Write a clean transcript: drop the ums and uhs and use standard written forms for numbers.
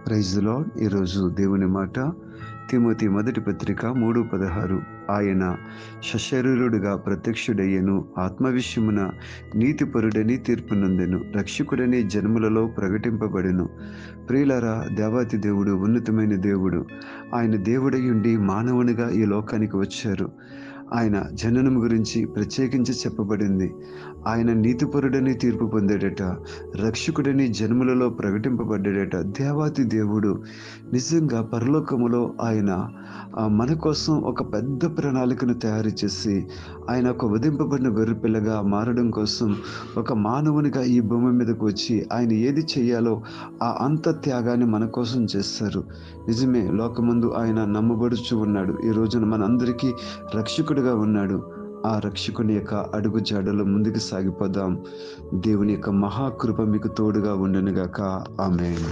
Praise the lord. ఈరోజు దేవుని మాట తిమోతి మొదటి పత్రిక 3:16. ఆయన సశరీరుడుగా ప్రత్యక్షుడయ్యను, ఆత్మవిషయమున నీతిపరుడని తీర్పునందెను, రక్షకుడని జనములలో ప్రకటింపబడెను. ప్రియులారా, దేవాతి దేవుడు ఉన్నతమైన దేవుడు. ఆయన దేవుడయ్యుండి మానవునిగా ఈ లోకానికి వచ్చారు. ఆయన జననం గురించి ప్రత్యేకించి చెప్పబడింది. ఆయన నీతిపరుడని తీర్పు పొందాడట, రక్షకుడని జన్ములలో ప్రకటింపబడ్డాడట. దేవాతి దేవుడు నిజంగా పరలోకములో ఆయన మన కోసం ఒక పెద్ద ప్రణాళికను తయారు చేసి, ఆయన ఒక వధింపబడిన గొర్రెపిల్లగా మారడం కోసం ఒక మానవునిగా ఈ భూమి మీదకు వచ్చి ఆయన ఏది చేయాలో ఆ అంత త్యాగాన్ని మన కోసం చేస్తారు. నిజమే, లోకమందు ఆయన నమ్మబడుచు ఉన్నాడు. ఈ రోజున మనందరికీ రక్షకుడిగా ఉన్నాడు. ఆ రక్షకుని యొక్క అడుగు జాడలో ముందుకు సాగిపోదాం. దేవుని యొక్క మహాకృప మీకు తోడుగా ఉండునుగాక. ఆమేన్.